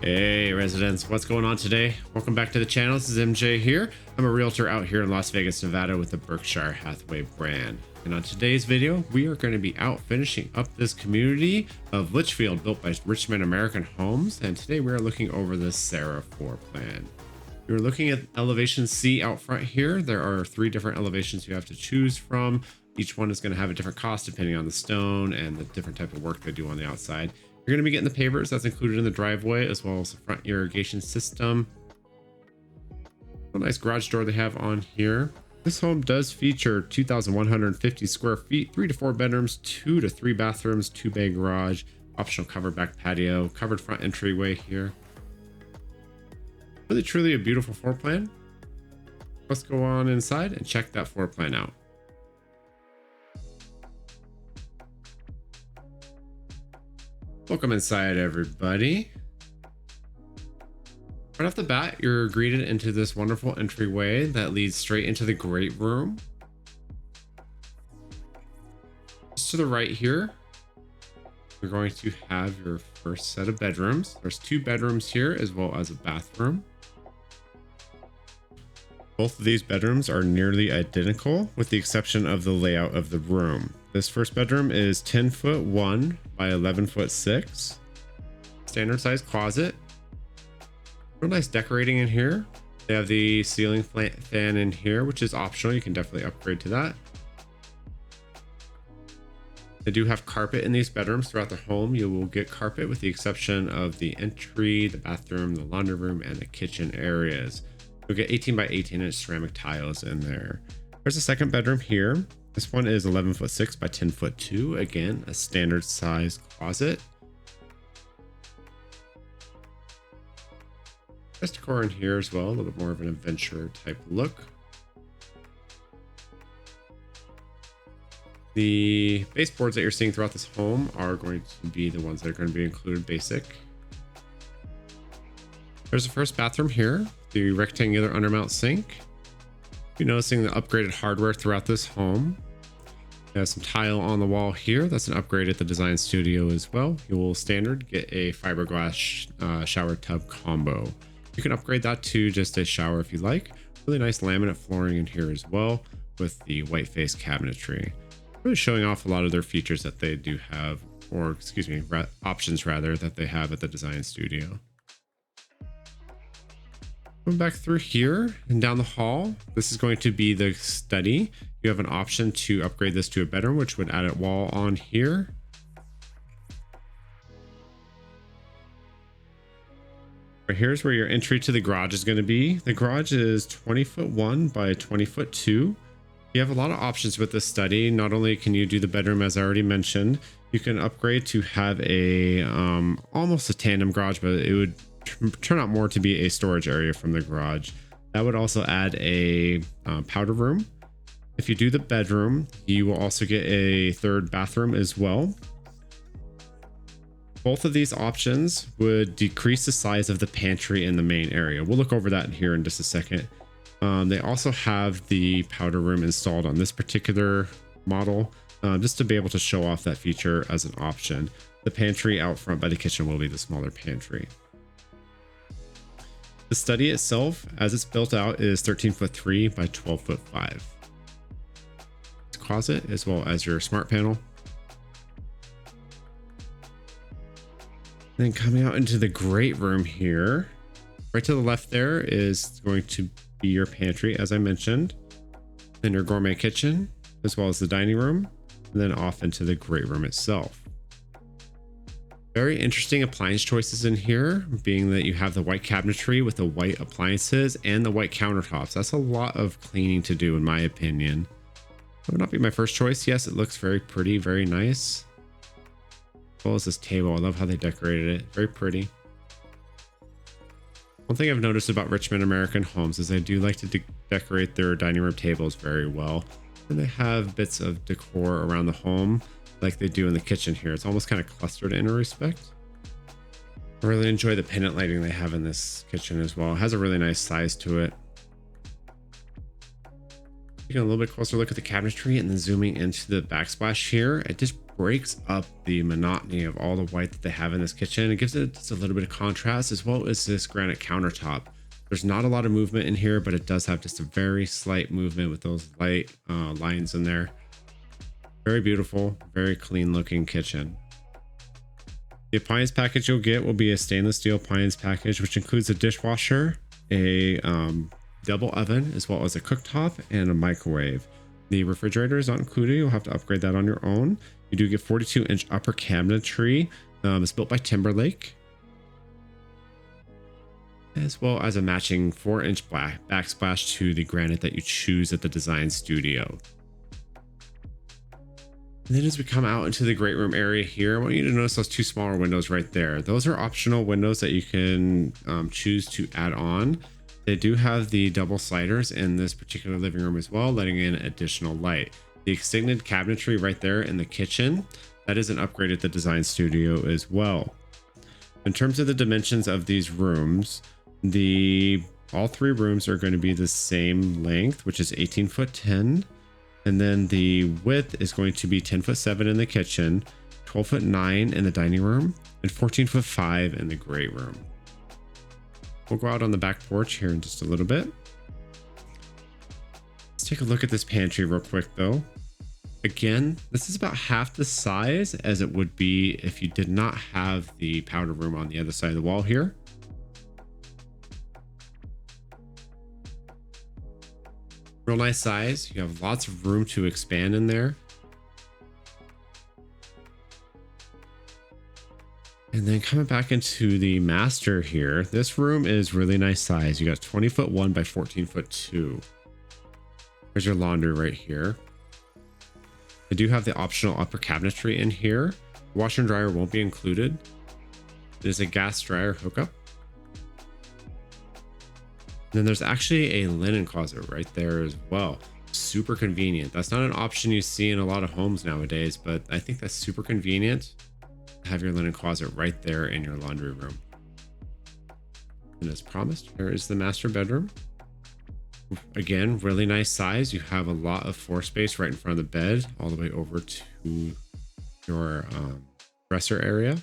Hey residents, what's going on today? Welcome back to the channel. This is MJ here. I'm a realtor out here in Las Vegas, Nevada with the Berkshire Hathaway brand. And on today's video, we are going to be out finishing up this community of Litchfield built by Richmond American Homes. And today we are looking over the Sarah floor plan. You're looking at elevation C out front here. There are 3 different elevations you have to choose from. Each one is going to have a different cost depending on the stone and the different type of work they do on the outside. You're going to be getting the pavers that's included in the driveway, as well as the front irrigation system. A nice garage door they have on here. This home does feature 2,150 square feet, 3 to 4 bedrooms, 2 to 3 bathrooms, 2-bay garage, optional covered back patio, covered front entryway here. Really truly a beautiful floor plan. Let's go on inside and check that floor plan out. Welcome inside, everybody. Right off the bat, you're greeted into this wonderful entryway that leads straight into the great room. Just to the right here, you're going to have your first set of bedrooms. There's 2 bedrooms here as well as a bathroom. Both of these bedrooms are nearly identical with the exception of the layout of the room. This first bedroom is 10'1" by 11'6". Standard size closet. Real nice decorating in here. They have the ceiling fan in here, which is optional. You can definitely upgrade to that. They do have carpet in these bedrooms throughout the home. You will get carpet with the exception of the entry, the bathroom, the laundry room, and the kitchen areas. You'll get 18 by 18 inch ceramic tiles in there. There's a second bedroom here. This one is 11'6" by 10'2". Again, a standard size closet. Nice decor in here as well, a little bit more of an adventure type look. The baseboards that you're seeing throughout this home are going to be the ones that are going to be included basic. There's the first bathroom here, the rectangular undermount sink. You're noticing the upgraded hardware throughout this home. There's some tile on the wall here. That's an upgrade at the design studio as well. You will standard get a fiberglass shower tub combo. You can upgrade that to just a shower if you like. Really nice laminate flooring in here as well with the white face cabinetry. Really showing off a lot of their features that they do have, or excuse me, options rather, that they have at the design studio. Going back through here and down the hall, this is going to be the study. You have an option to upgrade this to a bedroom, which would add a wall on here. Right here's where your entry to the garage is going to be. The garage is 20'1" by 20'2". You have a lot of options with this study. Not only can you do the bedroom, as I already mentioned, you can upgrade to have a almost a tandem garage, but it would turn out more to be a storage area from the garage. That would also add a powder room. If you do the bedroom, you will also get a 3rd bathroom as well. Both of these options would decrease the size of the pantry in the main area. We'll look over that here in just a second. They also have the powder room installed on this particular model, just to be able to show off that feature as an option. The pantry out front by the kitchen will be the smaller pantry. The study itself, as it's built out, is 13'3" by 12'5". Closet as well as your smart panel. Then coming out into the great room here, right to the left there is going to be your pantry, as I mentioned, then your gourmet kitchen, as well as the dining room, and then off into the great room itself. Very interesting appliance choices in here, being that you have the white cabinetry with the white appliances and the white countertops. That's a lot of cleaning to do, in my opinion. That would not be my first choice. Yes, it looks very pretty, very nice. As well as this table. I love how they decorated it. Very pretty. One thing I've noticed about Richmond American Homes is they do like to decorate their dining room tables very well. And they have bits of decor around the home like they do in the kitchen here. It's almost kind of clustered in a respect. I really enjoy the pendant lighting they have in this kitchen as well. It has a really nice size to it. Taking a little bit closer look at the cabinetry and then zooming into the backsplash here. It just breaks up the monotony of all the white that they have in this kitchen. It gives it just a little bit of contrast, as well as this granite countertop. There's not a lot of movement in here, but it does have just a very slight movement with those light lines in there. Very beautiful, very clean looking kitchen. The appliance package you'll get will be a stainless steel appliance package, which includes a dishwasher, a double oven, as well as a cooktop and a microwave. The refrigerator is not included. You'll have to upgrade that on your own. You do get 42-inch upper cabinetry. It's built by Timberlake, as well as a matching 4-inch backsplash to the granite that you choose at the design studio. And then as we come out into the great room area here, I want you to notice those two smaller windows right there. Those are optional windows that you can choose to add on. They do have the double sliders in this particular living room as well, letting in additional light. The extended cabinetry right there in the kitchen, that is an upgrade at the design studio as well. In terms of the dimensions of these rooms, all three rooms are going to be the same length, which is 18 foot 10. And then the width is going to be 10 foot 7 in the kitchen, 12 foot 9 in the dining room, and 14 foot 5 in the great room. We'll go out on the back porch here in just a little bit. Let's take a look at this pantry real quick though. Again, this is about half the size as it would be if you did not have the powder room on the other side of the wall here. Real nice size. You have lots of room to expand in there. And then coming back into the master here, this room is really nice size. You got 20 foot 1 by 14 foot 2. There's your laundry right here. I do have the optional upper cabinetry in here. Washer and dryer won't be included. There's a gas dryer hookup. And then there's actually a linen closet right there as well. Super convenient. That's not an option you see in a lot of homes nowadays, but I think that's super convenient to have your linen closet right there in your laundry room. And as promised, here is the master bedroom. Again, really nice size. You have a lot of floor space right in front of the bed, all the way over to your dresser area.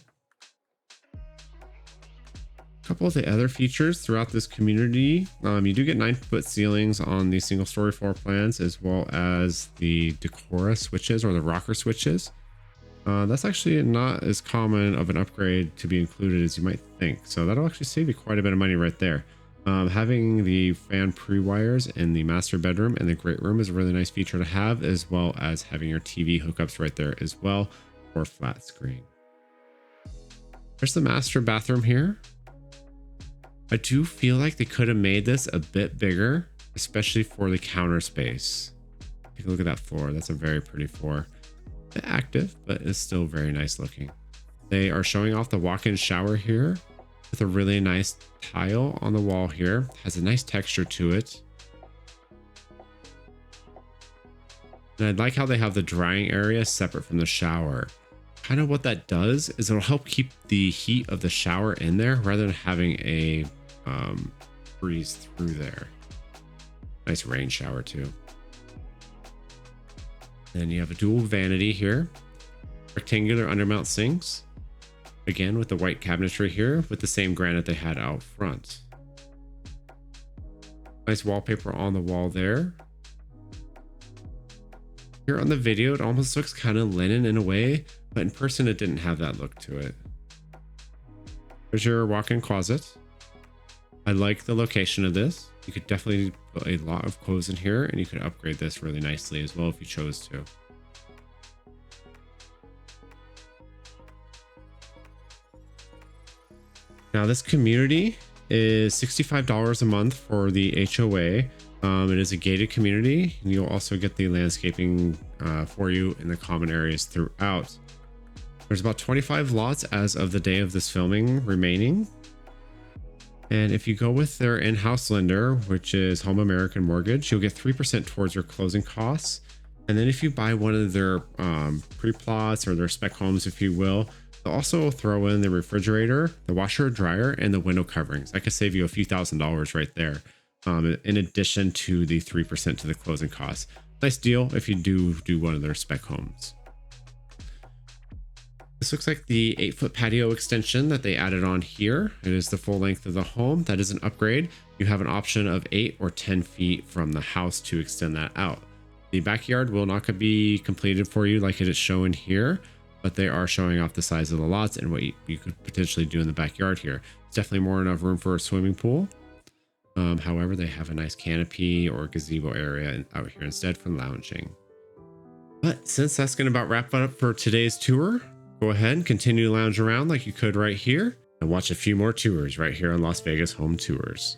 Couple of the other features throughout this community, you do get 9-foot ceilings on the single story floor plans, as well as the Decora switches or the rocker switches. That's actually not as common of an upgrade to be included as you might think, so that'll actually save you quite a bit of money right there. Having the fan pre-wires in the master bedroom and the great room is a really nice feature to have, as well as having your TV hookups right there as well for flat screen. There's the master bathroom here. I do feel like they could have made this a bit bigger, especially for the counter space. Take a look at that floor. That's a very pretty floor. A bit active, but it's still very nice looking. They are showing off the walk-in shower here with a really nice tile on the wall here. Has a nice texture to it. And I like how they have the drying area separate from the shower. Kind of what that does is it'll help keep the heat of the shower in there rather than having a breeze through there. Nice rain shower too. Then you have a dual vanity here, rectangular undermount sinks, again with the white cabinetry here with the same granite they had out front. Nice wallpaper on the wall there. Here on the video it almost looks kind of linen in a way, but in person it didn't have that look to it. There's your walk-in closet. I like the location of this. You could definitely put a lot of clothes in here, and you could upgrade this really nicely as well if you chose to. Now this community is $65 a month for the HOA. It is a gated community, and you'll also get the landscaping for you in the common areas throughout. There's about 25 lots as of the day of this filming remaining. And if you go with their in-house lender, which is Home American Mortgage, you'll get 3% towards your closing costs. And then if you buy one of their pre-plots or their spec homes, if you will, they'll also throw in the refrigerator, the washer, dryer, and the window coverings. That could save you a few $1,000s right there, in addition to the 3% to the closing costs. Nice deal if you do one of their spec homes. This looks like the 8-foot patio extension that they added on here. It is the full length of the home. That is an upgrade. You have an option of 8 or 10 feet from the house to extend that out. The backyard will not be completed for you like it is shown here, but they are showing off the size of the lots and what you could potentially do in the backyard here. It's definitely more enough room for a swimming pool. However, they have a nice canopy or gazebo area out here instead for lounging. But since that's going to about wrap it up for today's tour, go ahead and continue to lounge around like you could right here and watch a few more tours right here on Las Vegas Home Tours.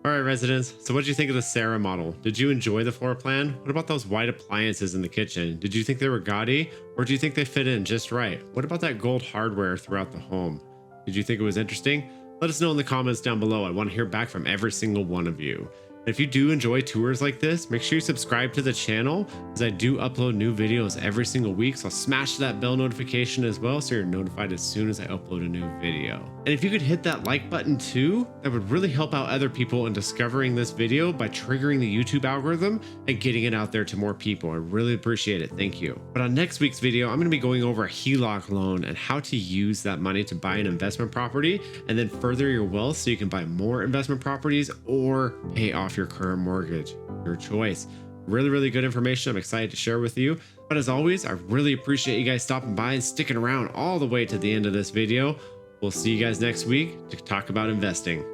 All right, residents. So what did you think of the Sarah model? Did you enjoy the floor plan? What about those white appliances in the kitchen? Did you think they were gaudy, or do you think they fit in just right? What about that gold hardware throughout the home? Did you think it was interesting? Let us know in the comments down below. I want to hear back from every single one of you. If you do enjoy tours like this, make sure you subscribe to the channel, as I do upload new videos every single week. So smash that bell notification as well, so you're notified as soon as I upload a new video. And if you could hit that like button too, that would really help out other people in discovering this video by triggering the YouTube algorithm and getting it out there to more people. I really appreciate it. Thank you. But on next week's video, I'm going to be going over a HELOC loan and how to use that money to buy an investment property and then further your wealth so you can buy more investment properties or pay off your current mortgage. Your choice. Really good information I'm excited to share with you. But as always, I really appreciate you guys stopping by and sticking around all the way to the end of this video. We'll see you guys next week to talk about investing.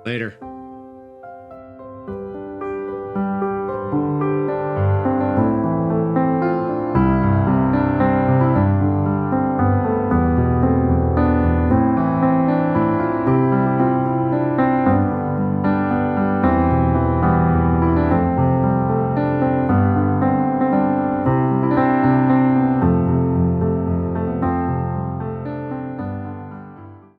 Later.